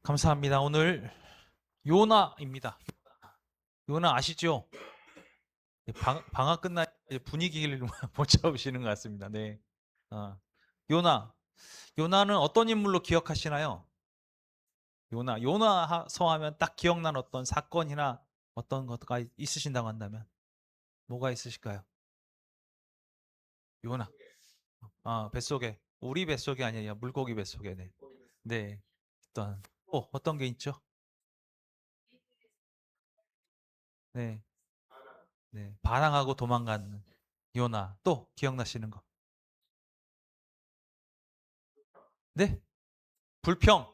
감사합니다. 오늘 요나입니다. 요나 아시죠? 방학 끝나 이제 분위기를 못 잡으시는 것 같습니다. 네. 아, 요나. 요나는 어떤 인물로 기억하시나요? 요나서 하면 딱 기억난 어떤 사건이나 어떤 것가 있으신다고 한다면 뭐가 있으실까요? 요나. 뱃속에. 우리 뱃속이 아니라 물고기 뱃속에. 네. 네. 어떤 게 있죠? 네. 네. 반항하고 도망가는 요나. 또 기억나시는 거. 네? 불평.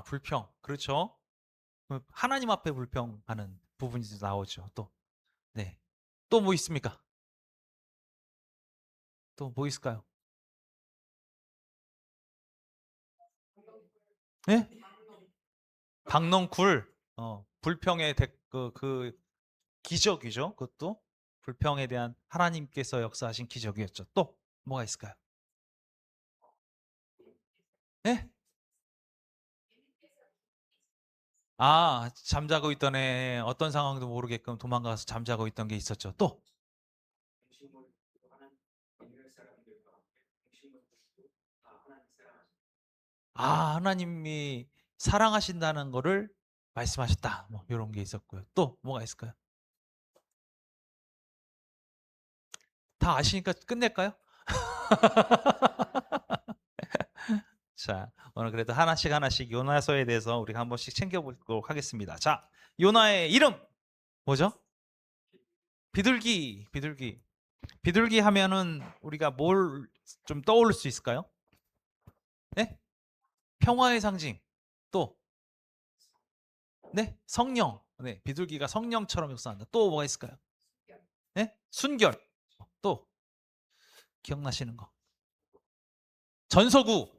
불평. 그렇죠. 하나님 앞에 불평하는 부분이 나오죠. 또. 네. 또 뭐 있습니까? 또 뭐 있을까요? 네? 박넝쿨. 불평의 그 기적이죠. 그것도 불평에 대한 하나님께서 역사하신 기적이었죠. 또 뭐가 있을까요? 네? 잠자고 있던 애 어떤 상황도 모르게끔 도망가서 잠자고 있던 게 있었죠. 또. 하나님이 사랑하신다는 거를 말씀하셨다. 뭐 이런 게 있었고요. 또 뭐가 있을까요? 다 아시니까 끝낼까요? 자, 오늘 그래도 하나씩 하나씩 요나서에 대해서 우리가 한 번씩 챙겨보도록 하겠습니다. 자, 요나의 이름 뭐죠? 비둘기, 비둘기. 비둘기 하면은 우리가 뭘 좀 떠올릴 수 있을까요? 네? 평화의 상징. 또, 네? 성령. 네, 비둘기가 성령처럼 역사한다. 또 뭐가 있을까요? 네? 순결. 또 기억나시는 거. 전서구.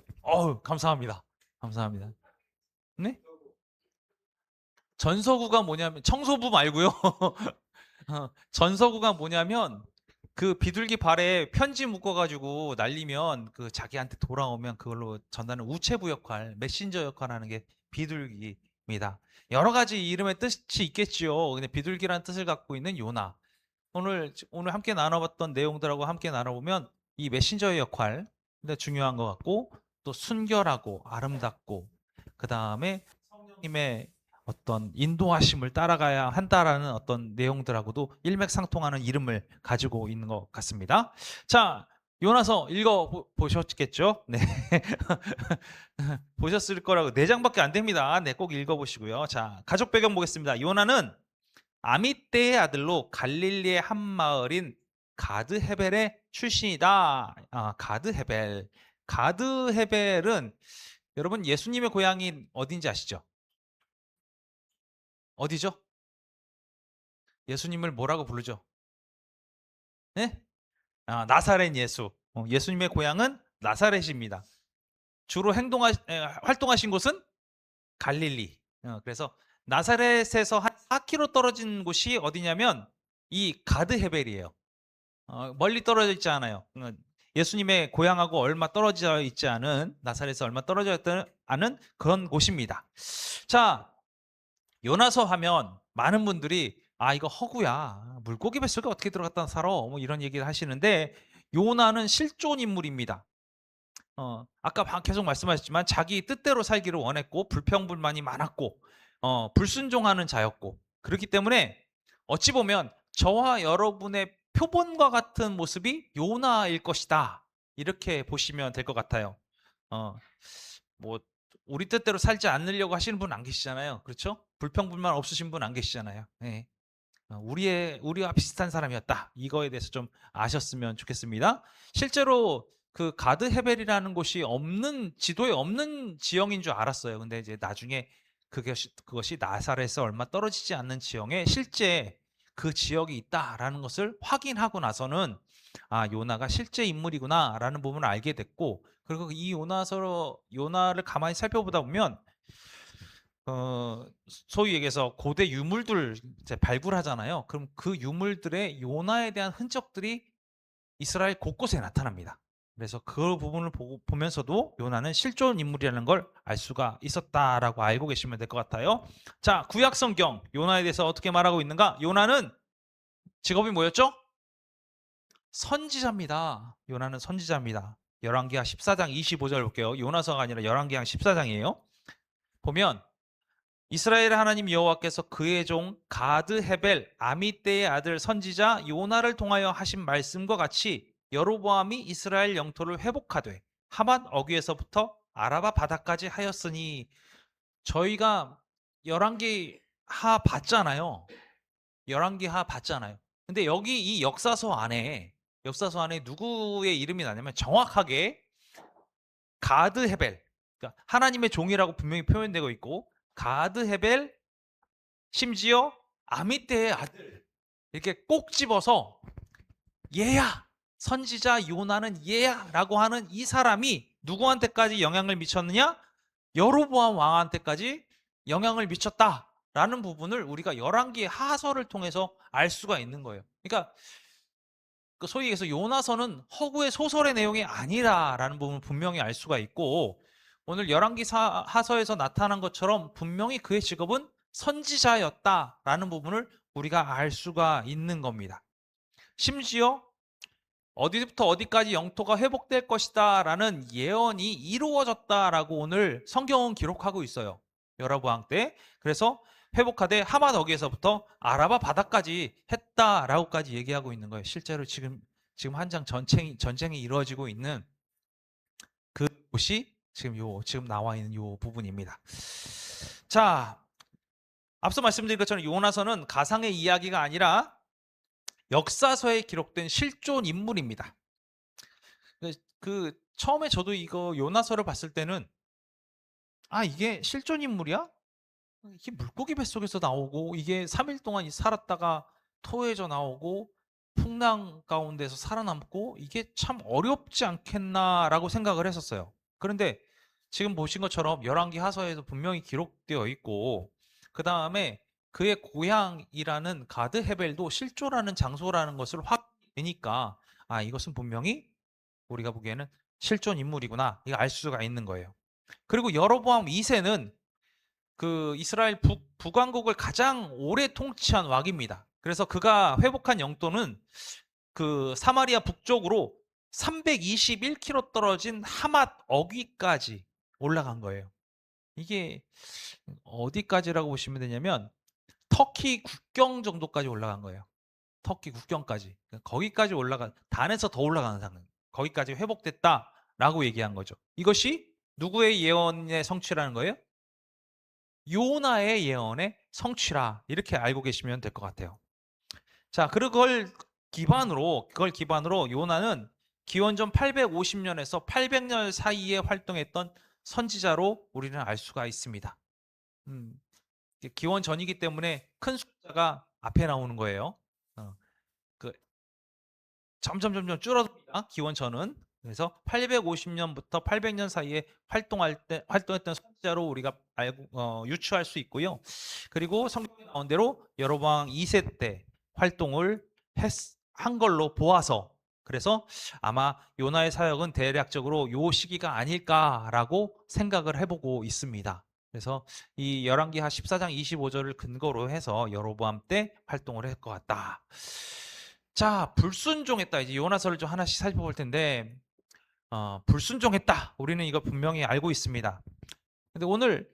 감사합니다. 감사합니다. 네? 전서구가 뭐냐면 청소부 말고요. 전서구가 뭐냐면 그 비둘기 발에 편지 묶어가지고 날리면 그 자기한테 돌아오면 그걸로 전하는 우체부 역할, 메신저 역할하는 게 비둘기입니다. 여러 가지 이름의 뜻이 있겠지요. 근데 비둘기라는 뜻을 갖고 있는 요나. 오늘 함께 나눠봤던 내용들하고 함께 나눠보면 이 메신저의 역할, 근데 중요한 것 같고 또 순결하고 아름답고 그 다음에 성령님의 어떤 인도하심을 따라가야 한다라는 어떤 내용들하고도 일맥상통하는 이름을 가지고 있는 것 같습니다. 자, 요나서 읽어 보셨겠죠? 네. 보셨을 거라고 4장밖에 안 됩니다. 네, 꼭 읽어 보시고요. 자, 가족 배경 보겠습니다. 요나는 아미떼의 아들로 갈릴리의 한 마을인 가드 헤벨의 출신이다. 가드 헤벨. 가드 헤벨은 여러분 예수님의 고향인 어딘지 아시죠? 어디죠? 예수님을 뭐라고 부르죠? 네? 나사렛 예수. 예수님의 고향은 나사렛입니다. 주로 활동하신 곳은 갈릴리. 그래서 나사렛에서 한 4km 떨어진 곳이 어디냐면 이 가드 헤벨이에요. 멀리 떨어져 있지 않아요. 예수님의 고향하고 얼마 떨어져 있지 않은 나사렛에서 얼마 떨어져 있지 않은 그런 곳입니다. 자, 요나서 하면 많은 분들이 이거 허구야. 물고기 뱃속에 어떻게 들어갔다 살아? 뭐 이런 얘기를 하시는데 요나는 실존 인물입니다. 아까 계속 말씀하셨지만 자기 뜻대로 살기를 원했고 불평불만이 많았고 불순종하는 자였고 그렇기 때문에 어찌 보면 저와 여러분의 표본과 같은 모습이 요나일 것이다. 이렇게 보시면 될 것 같아요. 어, 뭐 우리 뜻대로 살지 않으려고 하시는 분 안 계시잖아요. 그렇죠? 불평불만 없으신 분 안 계시잖아요. 네. 우리와 비슷한 사람이었다. 이거에 대해서 좀 아셨으면 좋겠습니다. 실제로 그 가드 헤벨이라는 곳이 지도에 없는 지형인 줄 알았어요. 근데 이제 나중에 그것이 나사렛에서 얼마 떨어지지 않는 지형에 실제 그 지역이 있다라는 것을 확인하고 나서는 요나가 실제 인물이구나라는 부분을 알게 됐고, 그리고 이 요나를 가만히 살펴보다 보면 소위 얘기해서 고대 유물들 이제 발굴하잖아요. 그럼 그 유물들의 요나에 대한 흔적들이 이스라엘 곳곳에 나타납니다. 그래서 그 부분을 보면서도 요나는 실존 인물이라는 걸 알 수가 있었다라고 알고 계시면 될 것 같아요. 자, 구약 성경 요나에 대해서 어떻게 말하고 있는가? 요나는 직업이 뭐였죠? 선지자입니다. 요나는 선지자입니다. 열왕기하 14장 25절 볼게요. 요나서가 아니라 열왕기하 14장이에요. 보면 이스라엘 하나님 여호와께서 그의 종 가드 헤벨 아미떼의 아들 선지자 요나를 통하여 하신 말씀과 같이 여로보암이 이스라엘 영토를 회복하되 하맛 어귀에서부터 아라바 바다까지 하였으니, 저희가 열왕기하 봤잖아요. 열왕기하 봤잖아요. 근데 여기 이 역사서 안에 누구의 이름이 나냐면 정확하게 가드 헤벨, 그러니까 하나님의 종이라고 분명히 표현되고 있고, 가드 헤벨, 심지어 아미떼의 아들, 이렇게 꼭 집어서 얘야, 선지자 요나는 얘야 라고 하는 이 사람이 누구한테까지 영향을 미쳤느냐? 여로보암 왕한테까지 영향을 미쳤다라는 부분을 우리가 열왕기 하서를 통해서 알 수가 있는 거예요. 그러니까 소위 얘기해서 요나서는 허구의 소설의 내용이 아니라라는 부분을 분명히 알 수가 있고, 오늘 열왕기 하서에서 나타난 것처럼 분명히 그의 직업은 선지자였다라는 부분을 우리가 알 수가 있는 겁니다. 심지어 어디부터 어디까지 영토가 회복될 것이다 라는 예언이 이루어졌다라고 오늘 성경은 기록하고 있어요. 여로보암 때. 그래서 회복하되 하맛 어귀에서부터 아라바 바다까지 했다라고까지 얘기하고 있는 거예요. 실제로 지금 한창 전쟁이 이루어지고 있는 그 곳이 지금 나와 있는 요 부분입니다. 자, 앞서 말씀드린 것처럼 요나서는 가상의 이야기가 아니라 역사서에 기록된 실존 인물입니다. 처음에 저도 이거 요나서를 봤을 때는 이게 실존 인물이야? 이게 물고기 뱃속에서 나오고 이게 3일 동안 살았다가 토해져 나오고 풍랑 가운데서 살아남고 이게 참 어렵지 않겠나라고 생각을 했었어요. 그런데 지금 보신 것처럼 열왕기 하서에도 분명히 기록되어 있고, 그 다음에 그의 고향이라는 가드 헤벨도 실존하는 장소라는 것을 확인되니까 이것은 분명히 우리가 보기에는 실존 인물이구나, 이거 알 수가 있는 거예요. 그리고 여로보암 2세는 그 이스라엘 북왕국을 가장 오래 통치한 왕입니다. 그래서 그가 회복한 영토는 그 사마리아 북쪽으로 321km 떨어진 하맛 어귀까지 올라간 거예요. 이게 어디까지라고 보시면 되냐면 터키 국경 정도까지 올라간 거예요. 터키 국경까지. 거기까지 단에서 더 올라가는 상황. 거기까지 회복됐다라고 얘기한 거죠. 이것이 누구의 예언의 성취라는 거예요? 요나의 예언의 성취라, 이렇게 알고 계시면 될 것 같아요. 자, 그걸 기반으로 요나는 기원전 850년에서 800년 사이에 활동했던 선지자로 우리는 알 수가 있습니다. 기원 전이기 때문에 큰 숫자가 앞에 나오는 거예요. 점점 줄어듭니다. 기원 전은. 그래서 850년부터 800년 사이에 활동했던 선지자로 우리가 유추할 수 있고요. 그리고 성경에 나온 대로 여로보암 2세 때 활동을 한 걸로 보아서, 그래서 아마 요나의 사역은 대략적으로 요 시기가 아닐까라고 생각을 해보고 있습니다. 그래서 이 열왕기하 14장 25절을 근거로 해서 여로보암 때 활동을 할 것 같다. 자, 불순종했다. 이제 요나서를 좀 하나씩 살펴볼 텐데, 불순종했다. 우리는 이거 분명히 알고 있습니다. 근데 오늘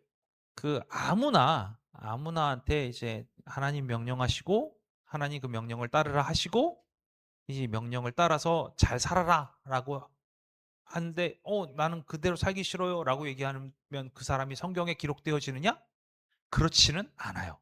아무나한테 이제 하나님 명령하시고, 하나님 그 명령을 따르라 하시고, 이 명령을 따라서 잘 살아라라고 하는데, 나는 그대로 살기 싫어요라고 얘기하면 그 사람이 성경에 기록되어지느냐? 그렇지는 않아요.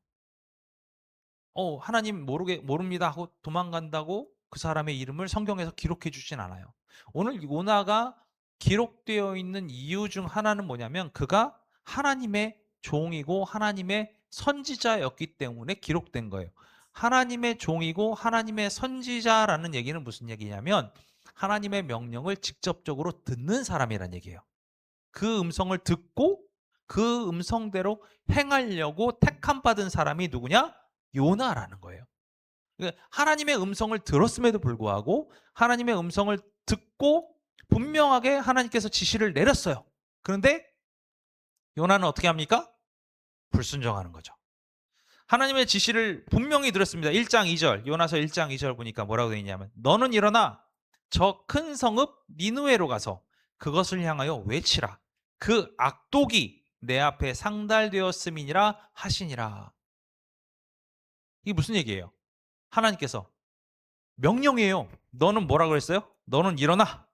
하나님 모릅니다 하고 도망간다고 그 사람의 이름을 성경에서 기록해 주진 않아요. 오늘 요나가 기록되어 있는 이유 중 하나는 뭐냐면, 그가 하나님의 종이고 하나님의 선지자였기 때문에 기록된 거예요. 하나님의 종이고 하나님의 선지자라는 얘기는 무슨 얘기냐면, 하나님의 명령을 직접적으로 듣는 사람이란 얘기예요. 그 음성을 듣고 그 음성대로 행하려고 택함 받은 사람이 누구냐? 요나라는 거예요. 하나님의 음성을 들었음에도 불구하고 하나님의 음성을 듣고 분명하게 하나님께서 지시를 내렸어요. 그런데 요나는 어떻게 합니까? 불순종하는 거죠. 하나님의 지시를 분명히 들었습니다. 1장 2절, 요나서 1장 2절 보니까 뭐라고 되어 있냐면, 너는 일어나 저 큰 성읍 니느웨로 가서 그것을 향하여 외치라. 그 악독이 내 앞에 상달되었음이니라 하시니라. 이게 무슨 얘기예요? 하나님께서 명령이에요. 너는 뭐라고 그랬어요? 너는 일어나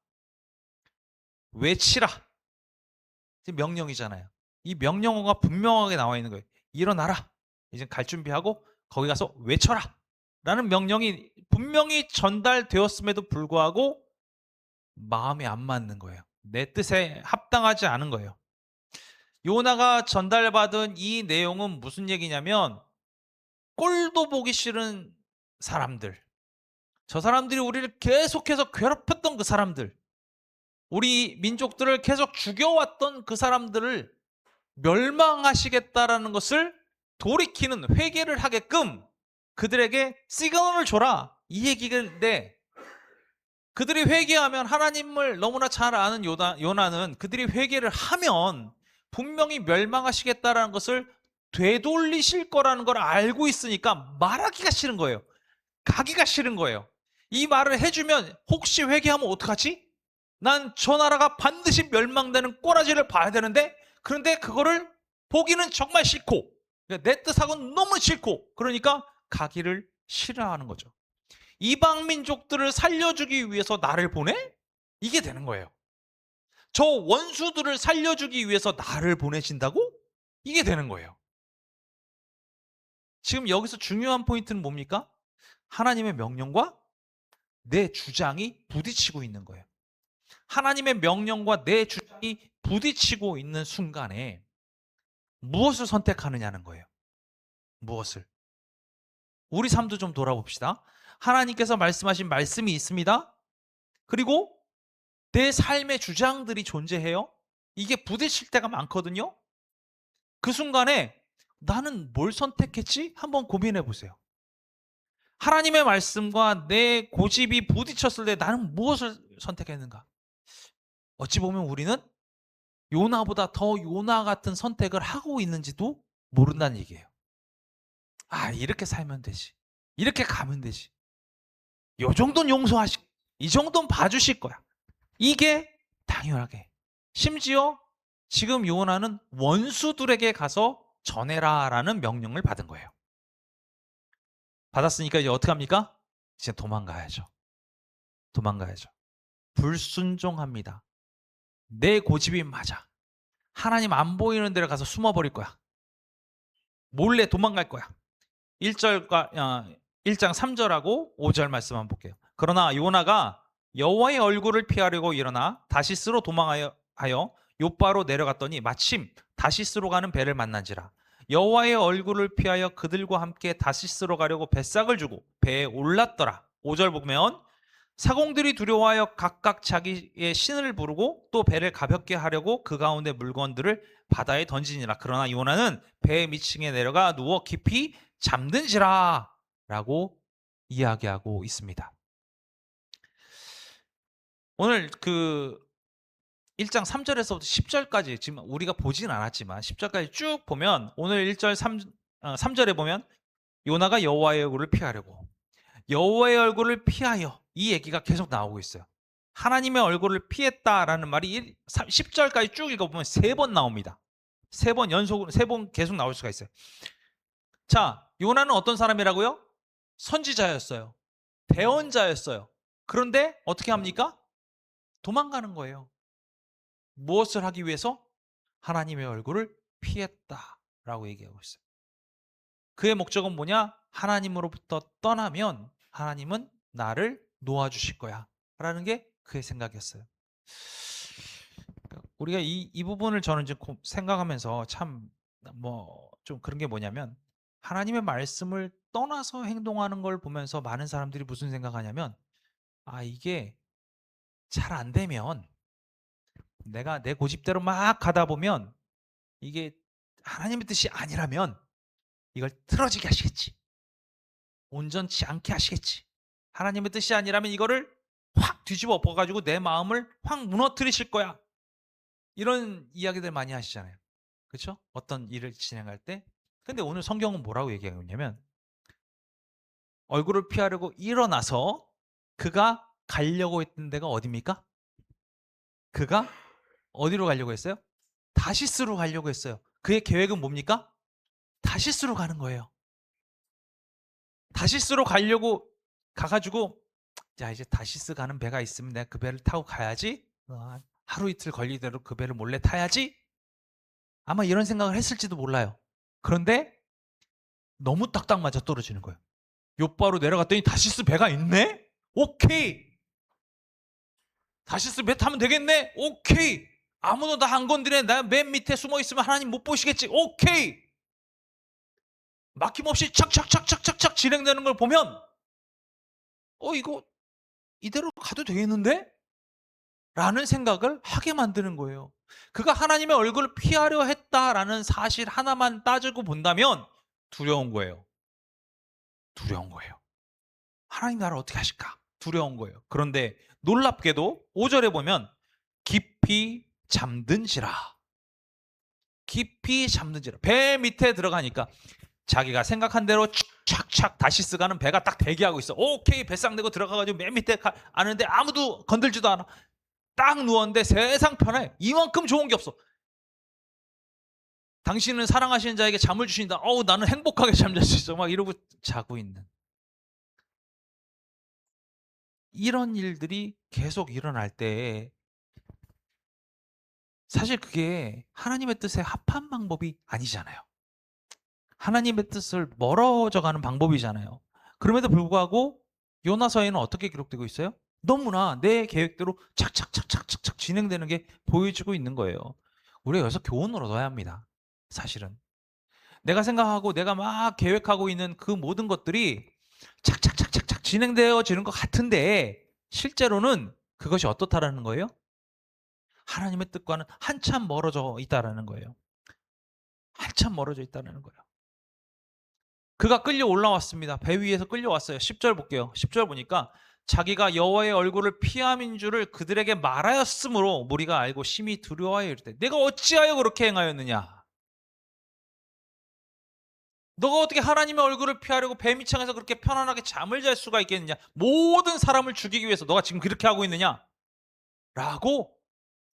외치라. 명령이잖아요. 이 명령어가 분명하게 나와 있는 거예요. 일어나라. 이제 갈 준비하고 거기 가서 외쳐라. 라는 명령이 분명히 전달되었음에도 불구하고 마음이 안 맞는 거예요. 내 뜻에 합당하지 않은 거예요. 요나가 전달받은 이 내용은 무슨 얘기냐면, 꼴도 보기 싫은 사람들, 저 사람들이 우리를 계속해서 괴롭혔던 그 사람들, 우리 민족들을 계속 죽여왔던 그 사람들을 멸망하시겠다라는 것을 돌이키는, 회개를 하게끔 그들에게 시그널을 줘라, 이 얘기인데, 그들이 회개하면, 하나님을 너무나 잘 아는 요나는 그들이 회개를 하면 분명히 멸망하시겠다라는 것을 되돌리실 거라는 걸 알고 있으니까 말하기가 싫은 거예요. 가기가 싫은 거예요. 이 말을 해주면 혹시 회개하면 어떡하지? 난 저 나라가 반드시 멸망되는 꼬라지를 봐야 되는데, 그런데 그거를 보기는 정말 싫고, 내 뜻하고는 너무 싫고, 그러니까 가기를 싫어하는 거죠. 이방 민족들을 살려주기 위해서 나를 보내? 이게 되는 거예요. 저 원수들을 살려주기 위해서 나를 보내신다고? 이게 되는 거예요. 지금 여기서 중요한 포인트는 뭡니까? 하나님의 명령과 내 주장이 부딪히고 있는 거예요. 하나님의 명령과 내 주장이 부딪히고 있는 순간에 무엇을 선택하느냐는 거예요. 무엇을? 우리 삶도 좀 돌아봅시다. 하나님께서 말씀하신 말씀이 있습니다. 그리고 내 삶의 주장들이 존재해요. 이게 부딪힐 때가 많거든요. 그 순간에 나는 뭘 선택했지? 한번 고민해 보세요. 하나님의 말씀과 내 고집이 부딪혔을 때 나는 무엇을 선택했는가? 어찌 보면 우리는 요나보다 더 요나 같은 선택을 하고 있는지도 모른다는 얘기예요. 아, 이렇게 살면 되지. 이렇게 가면 되지. 요 정도는 용서하시, 이 정도는 봐주실 거야. 이게 당연하게. 심지어 지금 요나는 원수들에게 가서 전해라라는 명령을 받은 거예요. 받았으니까 이제 어떻게 합니까? 이제 도망가야죠. 도망가야죠. 불순종합니다. 내 고집이 맞아. 하나님 안 보이는 데로 가서 숨어버릴 거야. 몰래 도망갈 거야. 1장 3절하고 5절 말씀 한번 볼게요. 그러나 요나가 여호와의 얼굴을 피하려고 일어나 다시스로 도망하여 요바로 내려갔더니 마침 다시스로 가는 배를 만난지라. 여호와의 얼굴을 피하여 그들과 함께 다시스로 가려고 뱃삭을 주고 배에 올랐더라. 5절 보면 사공들이 두려워하여 각각 자기의 신을 부르고 또 배를 가볍게 하려고 그 가운데 물건들을 바다에 던지니라. 그러나 요나는 배 밑층에 내려가 누워 깊이 잠든지라 라고 이야기하고 있습니다. 오늘 그 1장 3절에서부터 10절까지 지금 우리가 보진 않았지만 10절까지 쭉 보면, 오늘 1절 3절에 보면 요나가 여호와의 얼굴을 피하려고, 여호와의 얼굴을 피하여, 이 얘기가 계속 나오고 있어요. 하나님의 얼굴을 피했다라는 말이 10절까지 쭉 읽어보면 3번 나옵니다. 3번 연속으로, 3번 계속 나올 수가 있어요. 자, 요나는 어떤 사람이라고요? 선지자였어요. 대언자였어요. 그런데 어떻게 합니까? 도망가는 거예요. 무엇을 하기 위해서? 하나님의 얼굴을 피했다라고 얘기하고 있어요. 그의 목적은 뭐냐? 하나님으로부터 떠나면 하나님은 나를 놓아주실 거야 라는 게 그의 생각이었어요. 우리가 이 부분을 저는 이제 생각하면서 참 좀 그런 게 뭐냐면, 하나님의 말씀을 떠나서 행동하는 걸 보면서 많은 사람들이 무슨 생각하냐면, 아, 이게 잘 안 되면, 내가 내 고집대로 막 가다 보면 이게 하나님의 뜻이 아니라면 이걸 틀어지게 하시겠지. 온전치 않게 하시겠지. 하나님의 뜻이 아니라면 이거를 확 뒤집어 엎어가지고 내 마음을 확 무너뜨리실 거야. 이런 이야기들 많이 하시잖아요. 그렇죠? 어떤 일을 진행할 때. 근데 오늘 성경은 뭐라고 얘기하고 있냐면 얼굴을 피하려고 일어나서 그가 가려고 했던 데가 어디입니까? 그가 어디로 가려고 했어요? 다시스로 가려고 했어요. 그의 계획은 뭡니까? 다시스로 가는 거예요. 다시스로 가려고 가가지고 자 이제 다시스 가는 배가 있으면 내가 그 배를 타고 가야지. 하루 이틀 걸리더라도 그 배를 몰래 타야지. 아마 이런 생각을 했을지도 몰라요. 그런데 너무 딱딱 맞아 떨어지는 거예요. 요바로 내려갔더니 다시스 배가 있네? 오케이. 다시스 배 타면 되겠네? 오케이. 아무도 나 안 건드려. 나 맨 밑에 숨어 있으면 하나님 못 보시겠지? 오케이. 막힘없이 착착착착착착 진행되는 걸 보면 이거 이대로 가도 되겠는데? 라는 생각을 하게 만드는 거예요. 그가 하나님의 얼굴을 피하려 했다라는 사실 하나만 따지고 본다면 두려운 거예요. 두려운 거예요. 하나님 나를 어떻게 하실까? 두려운 거예요. 그런데 놀랍게도 5절에 보면 깊이 잠든지라. 깊이 잠든지라. 배 밑에 들어가니까 자기가 생각한 대로 착착 다시스 가는 배가 딱 대기하고 있어. 오케이 배상 내고 들어가가지고 맨 밑에 아는데 아무도 건들지도 않아. 딱 누웠는데 세상 편해. 이만큼 좋은 게 없어. 당신은 사랑하시는 자에게 잠을 주신다. 나는 행복하게 잠잘 수 있어. 막 이러고 자고 있는. 이런 일들이 계속 일어날 때 사실 그게 하나님의 뜻에 합한 방법이 아니잖아요. 하나님의 뜻을 멀어져가는 방법이잖아요. 그럼에도 불구하고 요나서에는 어떻게 기록되고 있어요? 너무나 내 계획대로 착착착착착착 진행되는 게 보여지고 있는 거예요. 우리가 여기서 교훈을 얻어야 합니다. 사실은. 내가 생각하고 내가 막 계획하고 있는 그 모든 것들이 착착착착착 진행되어지는 것 같은데 실제로는 그것이 어떻다라는 거예요? 하나님의 뜻과는 한참 멀어져 있다라는 거예요. 한참 멀어져 있다는 거예요. 그가 끌려 올라왔습니다. 배 위에서 끌려왔어요. 10절 볼게요. 10절 보니까 자기가 여호와의 얼굴을 피함인 줄을 그들에게 말하였으므로 무리가 알고 심히 두려워하여 이르되 내가 어찌하여 그렇게 행하였느냐? 너가 어떻게 하나님의 얼굴을 피하려고 배 밑창에서 그렇게 편안하게 잠을 잘 수가 있겠느냐? 모든 사람을 죽이기 위해서 너가 지금 그렇게 하고 있느냐? 라고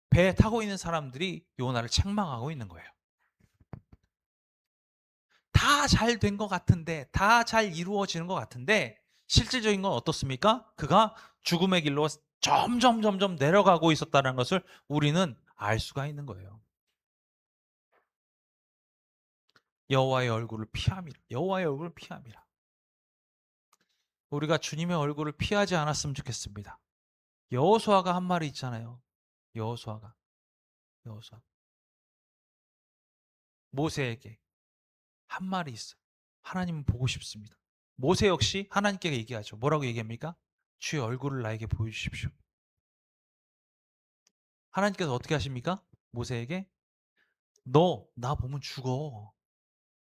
배에 타고 있는 사람들이 요나를 책망하고 있는 거예요. 다 잘 된 것 같은데, 다 잘 이루어지는 것 같은데 실질적인 건 어떻습니까? 그가 죽음의 길로 점점 내려가고 있었다는 것을 우리는 알 수가 있는 거예요. 여호와의 얼굴을 피함이라. 여호와의 얼굴을 피함이라. 우리가 주님의 얼굴을 피하지 않았으면 좋겠습니다. 여호수아가 한 말이 있잖아요. 여호수아가 모세에게 한 말이 있어요. 하나님은 보고 싶습니다. 모세 역시 하나님께 얘기하죠. 뭐라고 얘기합니까? 주의 얼굴을 나에게 보여주십시오. 하나님께서 어떻게 하십니까? 모세에게 너 나 보면 죽어.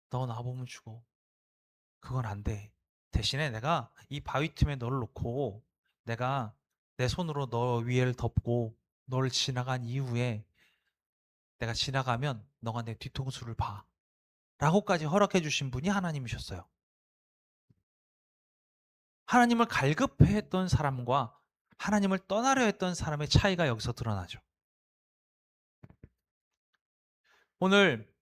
너 나 보면 죽어. 그건 안 돼. 대신에 내가 이 바위 틈에 너를 놓고 내가 내 손으로 너 위를 덮고 너를 지나간 이후에 내가 지나가면 너가 내 뒤통수를 봐. 라고까지 허락해 주신 분이 하나님이셨어요. 하나님을 갈급해했던 사람과 하나님을 떠나려 했던 사람의 차이가 여기서 드러나죠. 오늘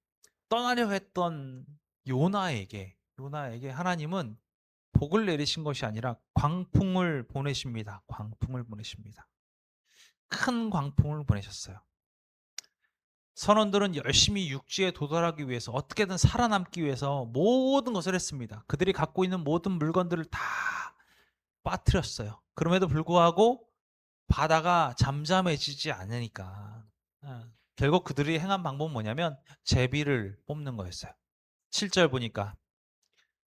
떠나려 했던 요나에게 하나님은 복을 내리신 것이 아니라 광풍을 보내십니다. 광풍을 보내십니다. 큰 광풍을 보내셨어요. 선원들은 열심히 육지에 도달하기 위해서 어떻게든 살아남기 위해서 모든 것을 했습니다. 그들이 갖고 있는 모든 물건들을 다 빠뜨렸어요. 그럼에도 불구하고 바다가 잠잠해지지 않으니까 결국 그들이 행한 방법은 뭐냐면 제비를 뽑는 거였어요. 7절 보니까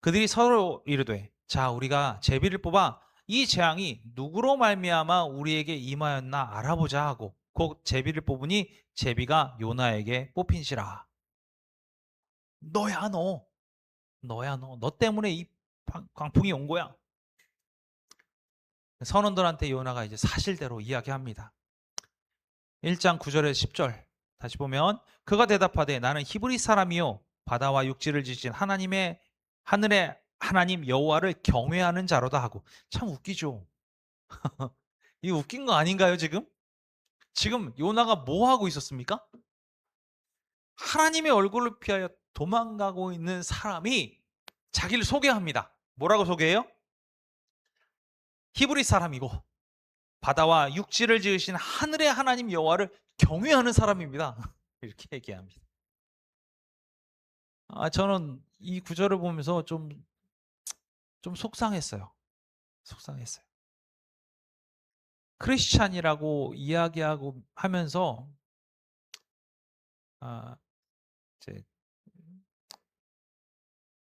그들이 서로 이르되 자 우리가 제비를 뽑아 이 재앙이 누구로 말미암아 우리에게 임하였나 알아보자 하고 곧 제비를 뽑으니 제비가 요나에게 뽑힌시라. 너야 너 때문에 이 광풍이 온 거야. 선원들한테 요나가 이제 사실대로 이야기합니다. 1장 9절에서 10절 다시 보면 그가 대답하되 나는 히브리 사람이요 바다와 육지를 지으신 하나님의 하늘의 하나님 여호와를 경외하는 자로다 하고. 참 웃기죠. 이 웃긴 거 아닌가요 지금? 지금 요나가 뭐 하고 있었습니까? 하나님의 얼굴을 피하여 도망가고 있는 사람이 자기를 소개합니다. 뭐라고 소개해요? 히브리 사람이고 바다와 육지를 지으신 하늘의 하나님 여호와를 경외하는 사람입니다. 이렇게 얘기합니다. 저는 이 구절을 보면서 좀 속상했어요. 속상했어요. 크리스찬이라고 이야기하고 하면서 아, 이제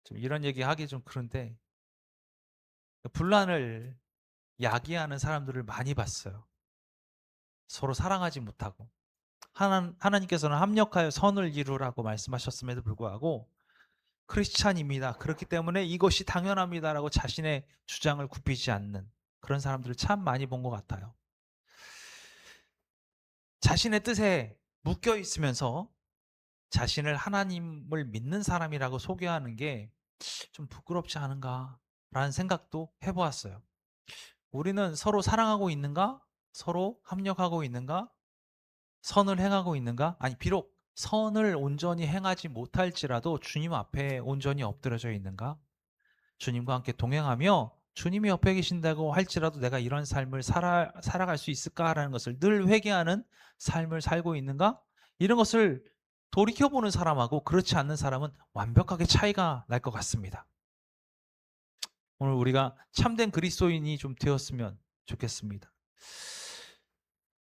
좀 이런 얘기하기 좀 그런데 분란을 야기하는 사람들을 많이 봤어요. 서로 사랑하지 못하고 하나님께서는 합력하여 선을 이루라고 말씀하셨음에도 불구하고 크리스찬입니다. 그렇기 때문에 이것이 당연합니다라고 자신의 주장을 굽히지 않는 그런 사람들을 참 많이 본 것 같아요. 자신의 뜻에 묶여 있으면서 자신을 하나님을 믿는 사람이라고 소개하는 게 좀 부끄럽지 않은가라는 생각도 해보았어요. 우리는 서로 사랑하고 있는가? 서로 합력하고 있는가? 선을 행하고 있는가? 아니, 비록 선을 온전히 행하지 못할지라도 주님 앞에 온전히 엎드려져 있는가? 주님과 함께 동행하며 주님이 옆에 계신다고 할지라도 내가 이런 삶을 살아갈 수 있을까라는 것을 늘 회개하는 삶을 살고 있는가? 이런 것을 돌이켜보는 사람하고 그렇지 않는 사람은 완벽하게 차이가 날 것 같습니다. 오늘 우리가 참된 그리스도인이 좀 되었으면 좋겠습니다.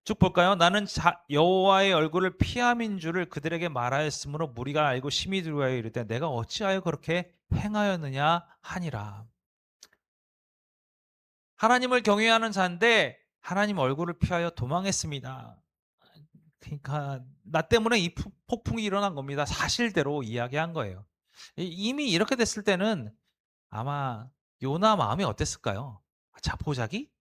쭉 볼까요? 나는 여호와의 얼굴을 피함인 줄을 그들에게 말하였으므로 무리가 알고 심히 두려워하여 이르되 내가 어찌하여 그렇게 행하였느냐 하니라. 하나님을 경외하는 자인데 하나님 얼굴을 피하여 도망했습니다. 그러니까 나 때문에 이 폭풍이 일어난 겁니다. 사실대로 이야기한 거예요. 이미 이렇게 됐을 때는 아마 요나 마음이 어땠을까요? 자포자기?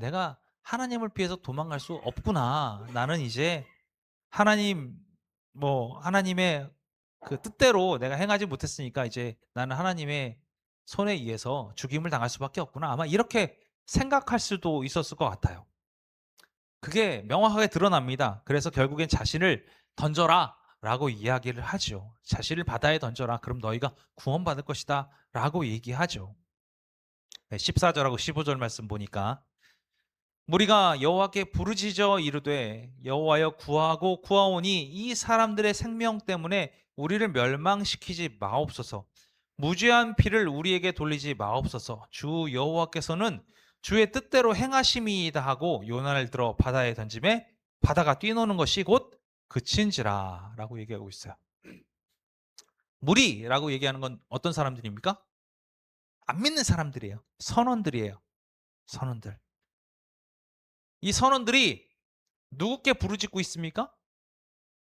내가 하나님을 피해서 도망갈 수 없구나. 나는 이제 하나님의 그 뜻대로 내가 행하지 못했으니까 이제 나는 하나님의 손에 의해서 죽임을 당할 수밖에 없구나. 아마 이렇게 생각할 수도 있었을 것 같아요. 그게 명확하게 드러납니다. 그래서 결국엔 자신을 던져라 라고 이야기를 하죠. 자신을 바다에 던져라. 그럼 너희가 구원받을 것이다 라고 얘기하죠. 14절하고 15절 말씀 보니까 무리가 여호와께 부르짖어 이르되 여호와여 구하고 구하오니 이 사람들의 생명 때문에 우리를 멸망시키지 마옵소서. 무죄한 피를 우리에게 돌리지 마옵소서. 주 여호와께서는 주의 뜻대로 행하심이이다 하고 요나를 들어 바다에 던짐에 바다가 뛰노는 것이 곧 그친지라 라고 얘기하고 있어요. 무리라고 얘기하는 건 어떤 사람들입니까? 안 믿는 사람들이에요. 선원들이에요. 선원들. 이 선원들이 누구께 부르짖고 있습니까?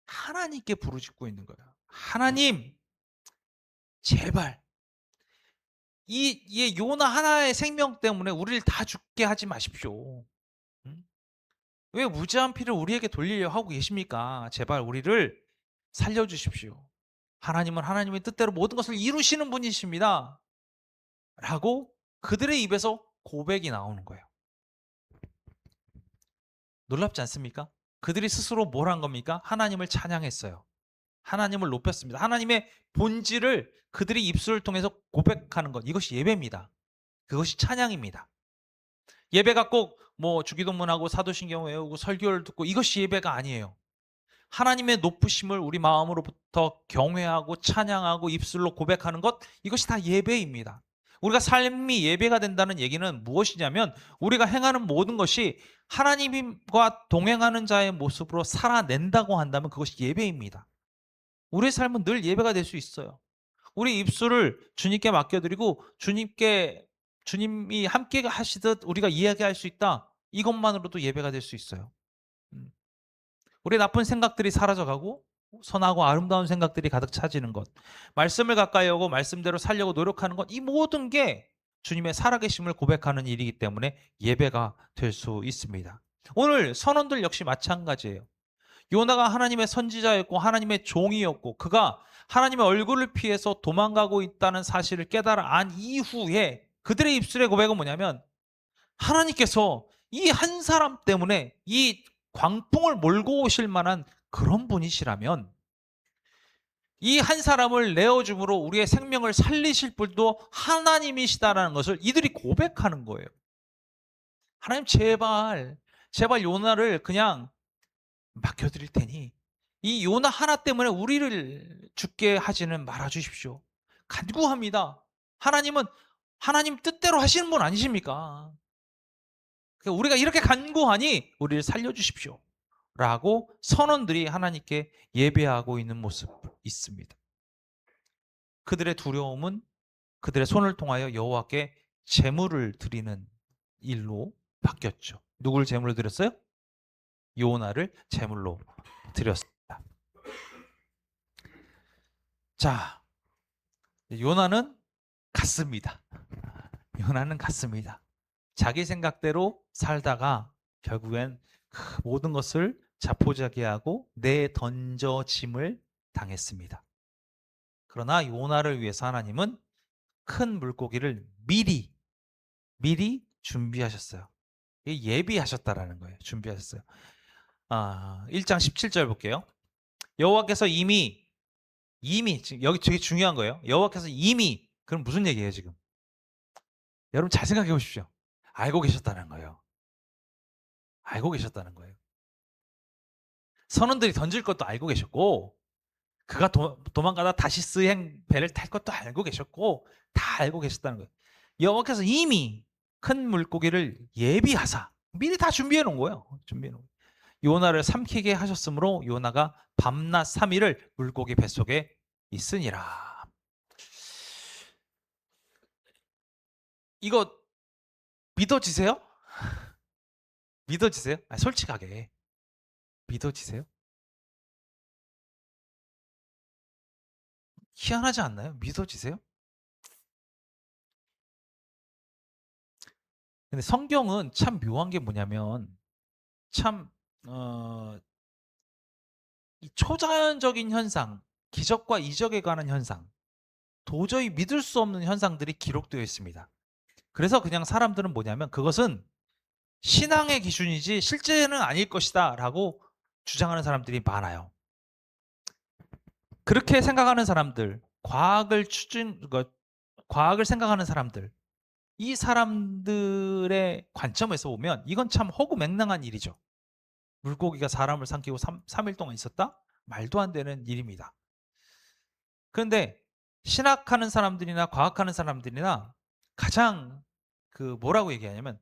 하나님께 부르짖고 있는 거예요. 하나님, 제발 이 요나 하나의 생명 때문에 우리를 다 죽게 하지 마십시오. 왜 무죄한 피를 우리에게 돌리려 하고 계십니까? 제발 우리를 살려주십시오. 하나님은 하나님의 뜻대로 모든 것을 이루시는 분이십니다. 라고 그들의 입에서 고백이 나오는 거예요. 놀랍지 않습니까? 그들이 스스로 뭘 한 겁니까? 하나님을 찬양했어요. 하나님을 높였습니다. 하나님의 본질을 그들이 입술을 통해서 고백하는 것, 이것이 예배입니다. 그것이 찬양입니다. 예배가 꼭 주기도문하고 사도신경 외우고 설교를 듣고 이것이 예배가 아니에요. 하나님의 높으심을 우리 마음으로부터 경외하고 찬양하고 입술로 고백하는 것, 이것이 다 예배입니다. 우리가 삶이 예배가 된다는 얘기는 무엇이냐면 우리가 행하는 모든 것이 하나님과 동행하는 자의 모습으로 살아낸다고 한다면 그것이 예배입니다. 우리의 삶은 늘 예배가 될 수 있어요. 우리 입술을 주님께 맡겨드리고 주님이 함께 하시듯 우리가 이야기할 수 있다. 이것만으로도 예배가 될 수 있어요. 우리 나쁜 생각들이 사라져가고 선하고 아름다운 생각들이 가득 차지는 것, 말씀을 가까이 하고 말씀대로 살려고 노력하는 것, 이 모든 게 주님의 살아계심을 고백하는 일이기 때문에 예배가 될 수 있습니다. 오늘 선원들 역시 마찬가지예요. 요나가 하나님의 선지자였고 하나님의 종이었고 그가 하나님의 얼굴을 피해서 도망가고 있다는 사실을 깨달아 안 이후에 그들의 입술의 고백은 뭐냐면 하나님께서 이 한 사람 때문에 이 광풍을 몰고 오실 만한 그런 분이시라면 이 한 사람을 내어줌으로 우리의 생명을 살리실 분도 하나님이시다라는 것을 이들이 고백하는 거예요. 하나님 제발 요나를 그냥 맡겨드릴 테니 이 요나 하나 때문에 우리를 죽게 하지는 말아 주십시오. 간구합니다. 하나님은 하나님 뜻대로 하시는 분 아니십니까? 그러니까 우리가 이렇게 간구하니 우리를 살려주십시오. 라고 선원들이 하나님께 예배하고 있는 모습 있습니다. 그들의 두려움은 그들의 손을 통하여 여호와께 제물을 드리는 일로 바뀌었죠. 누굴 제물로 드렸어요? 요나를 제물로 드렸습니다. 자, 요나는 갔습니다. 요나는 갔습니다. 자기 생각대로 살다가 결국엔 그 모든 것을 자포자기하고 내던져짐을 당했습니다. 그러나 요나를 위해서 하나님은 큰 물고기를 미리 준비하셨어요. 예비하셨다라는 거예요. 준비하셨어요. 1장 17절 볼게요. 여호와께서 이미 지금 여기 되게 중요한 거예요. 여호와께서 이미 그럼 무슨 얘기예요 지금? 여러분 잘 생각해 보십시오. 알고 계셨다는 거예요. 알고 계셨다는 거예요. 선원들이 던질 것도 알고 계셨고 그가 도망가다 다시 스행 배를 탈 것도 알고 계셨고 다 알고 계셨다는 거예요. 여호와께서 이미 큰 물고기를 예비하사 미리 다 준비해 놓은 거예요. 준비해 놓은 거예요. 요나를 삼키게 하셨으므로 요나가 밤낮 3일을 물고기 뱃속에 있으니라. 이거 믿어지세요? 믿어지세요? 솔직하게 믿어지세요? 희한하지 않나요? 믿어지세요? 근데 성경은 참 묘한 게 뭐냐면 참 이 초자연적인 현상, 기적과 이적에 관한 현상, 도저히 믿을 수 없는 현상들이 기록되어 있습니다. 그래서 그냥 사람들은 뭐냐면 그것은 신앙의 기준이지 실제는 아닐 것이다 라고 주장하는 사람들이 많아요. 그렇게 생각하는 사람들, 과학을 생각하는 사람들, 이 사람들의 관점에서 보면 이건 참 허구맹랑한 일이죠. 물고기가 사람을 삼키고 3일 동안 있었다? 말도 안 되는 일입니다. 그런데 신학하는 사람들이나 과학하는 사람들이나 가장 뭐라고 얘기하냐면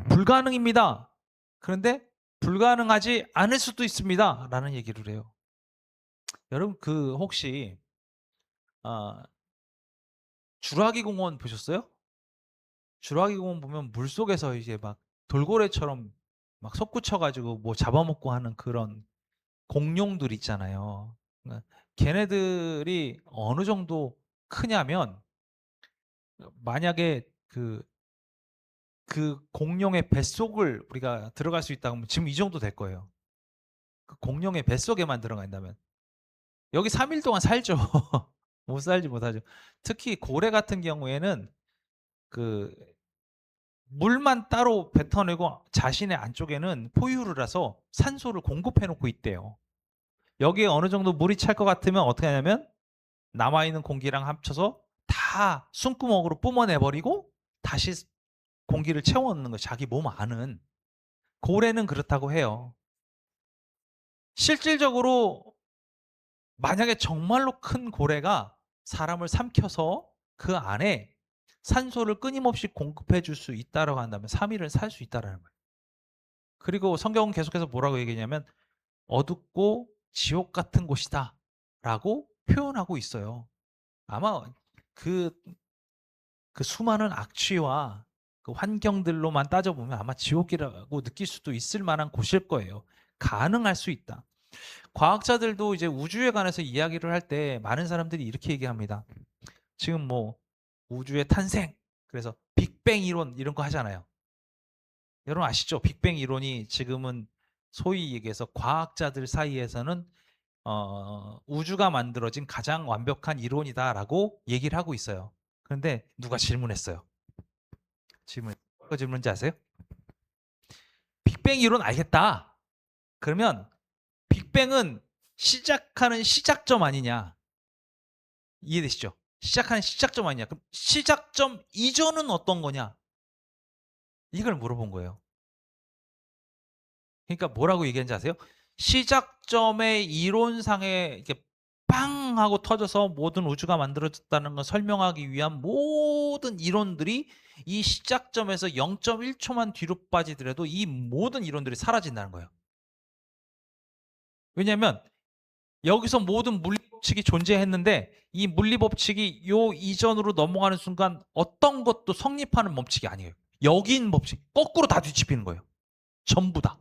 불가능입니다. 그런데 불가능하지 않을 수도 있습니다. 라는 얘기를 해요. 여러분 혹시 주라기 공원 보셨어요? 주라기 공원 보면 물속에서 이제 막 돌고래처럼 막 솟구쳐 가지고 뭐 잡아먹고 하는 그런 공룡들 있잖아요. 그러니까 걔네들이 어느 정도 크냐면 만약에 그 공룡의 뱃속을 우리가 들어갈 수 있다 면 지금 이 정도 될 거예요. 그 공룡의 뱃속에만 들어간다면 여기 3일 동안 살죠. 못 살지 못하죠. 특히 고래 같은 경우에는 그 물만 따로 뱉어내고 자신의 안쪽에는 포유류를 해서 산소를 공급해 놓고 있대요. 여기에 어느 정도 물이 찰 것 같으면 어떻게 하냐면 남아있는 공기랑 합쳐서 다 숨구멍으로 뿜어내버리고 다시 공기를 채워넣는 거예요. 자기 몸 안은. 고래는 그렇다고 해요. 실질적으로 만약에 정말로 큰 고래가 사람을 삼켜서 그 안에 산소를 끊임없이 공급해 줄 수 있다고 한다면 3일을 살 수 있다는 거예요. 그리고 성경은 계속해서 뭐라고 얘기하냐면 어둡고 지옥 같은 곳이다 라고 표현하고 있어요. 아마 그 수많은 악취와 그 환경들로만 따져보면 아마 지옥이라고 느낄 수도 있을 만한 곳일 거예요. 가능할 수 있다. 과학자들도 이제 우주에 관해서 이야기를 할 때 많은 사람들이 이렇게 얘기합니다. 지금 뭐 우주의 탄생. 그래서 빅뱅 이론 이런 거 하잖아요. 여러분 아시죠? 빅뱅 이론이 지금은 소위 얘기해서 과학자들 사이에서는 우주가 만들어진 가장 완벽한 이론이다라고 얘기를 하고 있어요. 그런데 누가 질문했어요. 뭐가 질문인지 아세요? 빅뱅 이론 알겠다. 그러면 빅뱅은 시작하는 시작점 아니냐? 이해되시죠? 시작하는 시작점 아니냐? 그럼 시작점 이전은 어떤 거냐? 이걸 물어본 거예요. 그러니까 뭐라고 얘기하는지 아세요? 시작점의 이론상에 이렇게 빵 하고 터져서 모든 우주가 만들어졌다는 걸 설명하기 위한 모든 이론들이 이 시작점에서 0.1초만 뒤로 빠지더라도 이 모든 이론들이 사라진다는 거예요. 왜냐하면 여기서 모든 물리법칙이 존재했는데 이 물리법칙이 요 이전으로 넘어가는 순간 어떤 것도 성립하는 법칙이 아니에요. 여기 있는 법칙 거꾸로 다 뒤집히는 거예요. 전부 다.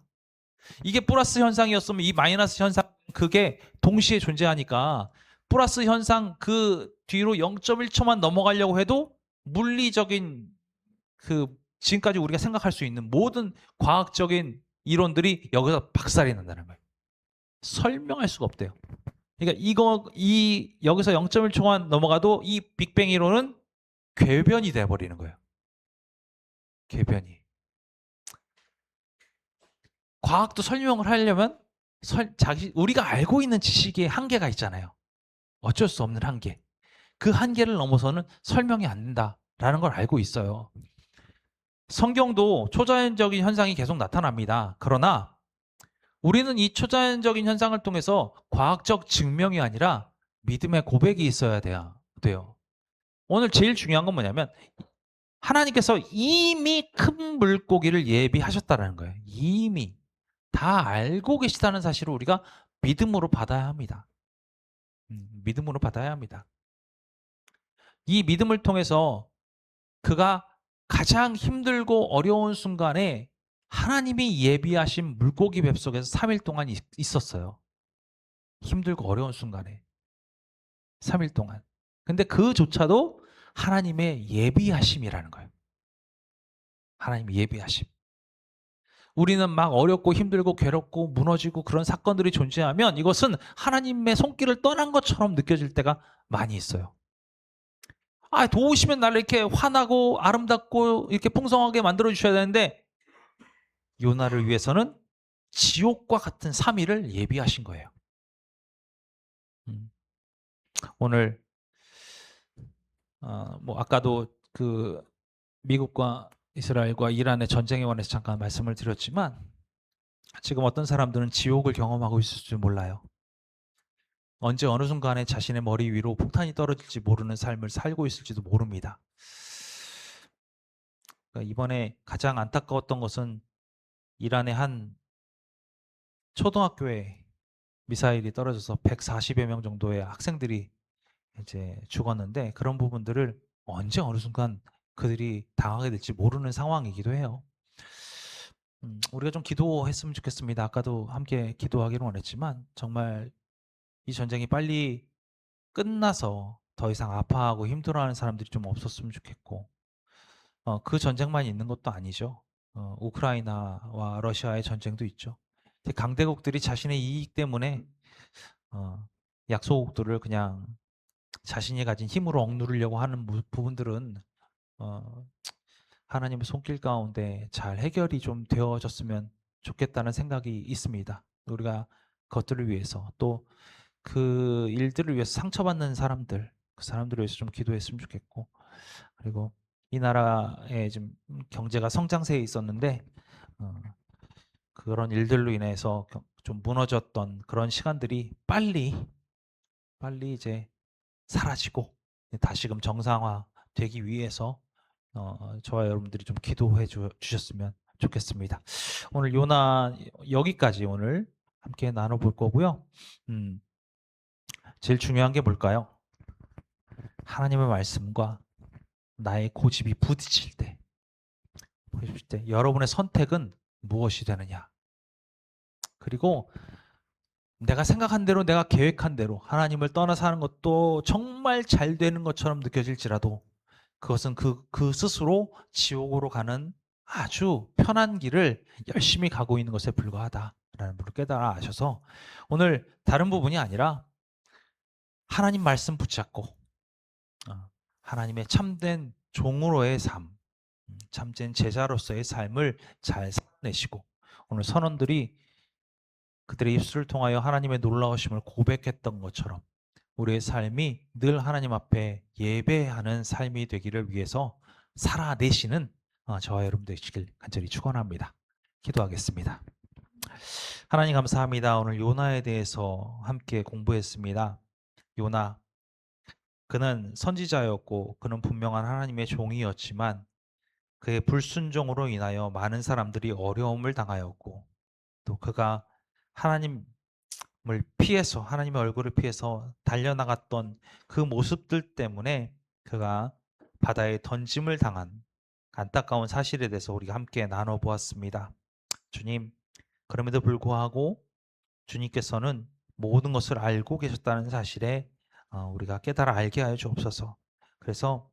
이게 플러스 현상이었으면 이 마이너스 현상 그게 동시에 존재하니까 플러스 현상 그 뒤로 0.1초만 넘어가려고 해도 물리적인 그 지금까지 우리가 생각할 수 있는 모든 과학적인 이론들이 여기서 박살이 난다는 거예요. 설명할 수가 없대요. 그러니까 여기서 0.1초만 넘어가도 이 빅뱅 이론은 궤변이 돼버리는 거예요. 궤변이. 과학도 설명을 하려면 우리가 알고 있는 지식의 한계가 있잖아요. 어쩔 수 없는 한계. 그 한계를 넘어서는 설명이 안 된다라는 걸 알고 있어요. 성경도 초자연적인 현상이 계속 나타납니다. 그러나 우리는 이 초자연적인 현상을 통해서 과학적 증명이 아니라 믿음의 고백이 있어야 돼요. 오늘 제일 중요한 건 뭐냐면 하나님께서 이미 큰 물고기를 예비하셨다는 거예요. 이미 다 알고 계시다는 사실을 우리가 믿음으로 받아야 합니다. 믿음으로 받아야 합니다. 이 믿음을 통해서 그가 가장 힘들고 어려운 순간에 하나님이 예비하신 물고기 뱃속에서 3일 동안 있었어요. 힘들고 어려운 순간에 3일 동안. 근데 그조차도 하나님의 예비하심이라는 거예요. 하나님의 예비하심. 우리는 막 어렵고 힘들고 괴롭고 무너지고 그런 사건들이 존재하면 이것은 하나님의 손길을 떠난 것처럼 느껴질 때가 많이 있어요. 도우시면 나를 이렇게 환하고 아름답고 이렇게 풍성하게 만들어 주셔야 되는데 요나를 위해서는 지옥과 같은 3일을 예비하신 거예요. 오늘 뭐 아까도 그 미국과 이스라엘과 이란의 전쟁에 관해서 잠깐 말씀을 드렸지만 지금 어떤 사람들은 지옥을 경험하고 있을지 몰라요. 언제 어느 순간에 자신의 머리 위로 폭탄이 떨어질지 모르는 삶을 살고 있을지도 모릅니다. 그러니까 이번에 가장 안타까웠던 것은 이란의 한 초등학교에 미사일이 떨어져서 140여 명 정도의 학생들이 이제 죽었는데 그런 부분들을 언제 어느 순간 그들이 당하게 될지 모르는 상황이기도 해요. 우리가 좀 기도했으면 좋겠습니다. 아까도 함께 기도하기로 원했지만 정말 이 전쟁이 빨리 끝나서 더 이상 아파하고 힘들어하는 사람들이 좀 없었으면 좋겠고 그 전쟁만 있는 것도 아니죠. 우크라이나와 러시아의 전쟁도 있죠. 강대국들이 자신의 이익 때문에 약소국들을 그냥 자신이 가진 힘으로 억누르려고 하는 부분들은 하나님의 손길 가운데 잘 해결이 좀 되어졌으면 좋겠다는 생각이 있습니다. 우리가 그것들을 위해서 또 그 일들을 위해서 상처받는 사람들, 그 사람들을 위해서 좀 기도했으면 좋겠고 그리고 이 나라의 좀 경제가 성장세에 있었는데 그런 일들로 인해서 좀 무너졌던 그런 시간들이 빨리 이제 사라지고 다시금 정상화되기 위해서 저와 여러분들이 좀 기도해 주셨으면 좋겠습니다. 오늘 요나 여기까지 오늘 함께 나눠볼 거고요. 제일 중요한 게 뭘까요? 하나님의 말씀과 나의 고집이 부딪힐 때 여러분의 선택은 무엇이 되느냐? 그리고 내가 생각한 대로 내가 계획한 대로 하나님을 떠나 사는 것도 정말 잘 되는 것처럼 느껴질지라도 그것은 그 스스로 지옥으로 가는 아주 편한 길을 열심히 가고 있는 것에 불과하다라는 분을 깨달아 아셔서 오늘 다른 부분이 아니라 하나님 말씀 붙잡고 하나님의 참된 종으로의 삶, 참된 제자로서의 삶을 잘 살아내시고 오늘 선원들이 그들의 입술을 통하여 하나님의 놀라우심을 고백했던 것처럼 우리의 삶이 늘 하나님 앞에 예배하는 삶이 되기를 위해서 살아내시는 저와 여러분 되시길 간절히 축원합니다. 기도하겠습니다. 하나님 감사합니다. 오늘 요나에 대해서 함께 공부했습니다. 요나, 그는 선지자였고 그는 분명한 하나님의 종이었지만 그의 불순종으로 인하여 많은 사람들이 어려움을 당하였고 또 그가 하나님을 피해서 하나님의 얼굴을 피해서 달려나갔던 그 모습들 때문에 그가 바다에 던짐을 당한 안타까운 사실에 대해서 우리가 함께 나눠보았습니다. 주님, 그럼에도 불구하고 주님께서는 모든 것을 알고 계셨다는 사실에 우리가 깨달아 알게 하여 주옵소서. 그래서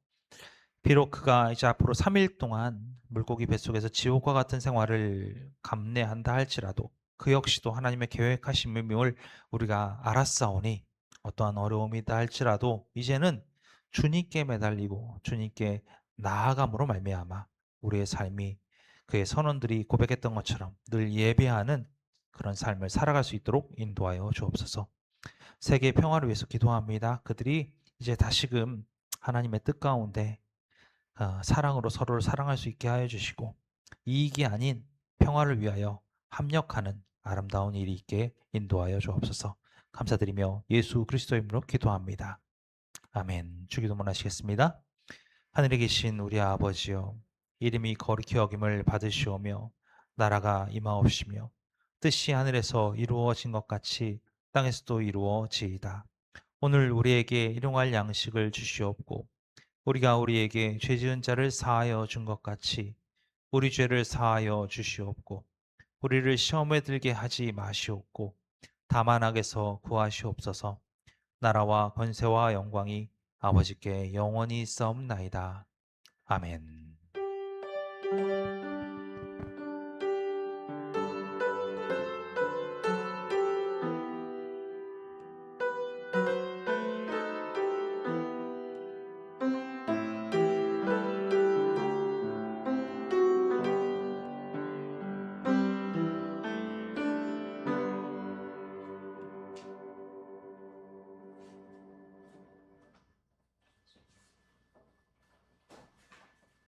비록 그가 이제 앞으로 3일 동안 물고기 뱃속에서 지옥과 같은 생활을 감내한다 할지라도 그 역시도 하나님의 계획하심임을 우리가 알았사오니 어떠한 어려움이다 할지라도 이제는 주님께 매달리고 주님께 나아감으로 말미암아 우리의 삶이 그의 선원들이 고백했던 것처럼 늘 예배하는 그런 삶을 살아갈 수 있도록 인도하여 주옵소서. 세계 평화를 위해서 기도합니다. 그들이 이제 다시금 하나님의 뜻 가운데 사랑으로 서로를 사랑할 수 있게 하여 주시고 이익이 아닌 평화를 위하여 합력하는 아름다운 일이 있게 인도하여 주옵소서. 감사드리며 예수 그리스도의 이름으로 기도합니다. 아멘. 주기도문 하시겠습니다. 하늘에 계신 우리 아버지여, 이름이 거룩히 여김을 받으시오며 나라가 임하옵시며 뜻이 하늘에서 이루어진 것 같이 땅에서도 이루어지이다. 오늘 우리에게 일용할 양식을 주시옵고 우리가 우리에게 죄 지은 자를 사하여 준 것 같이 우리 죄를 사하여 주시옵고 우리를 시험에 들게 하지 마시옵고 다만 악에서 구하시옵소서. 나라와 권세와 영광이 아버지께 영원히 있사옵나이다. 아멘.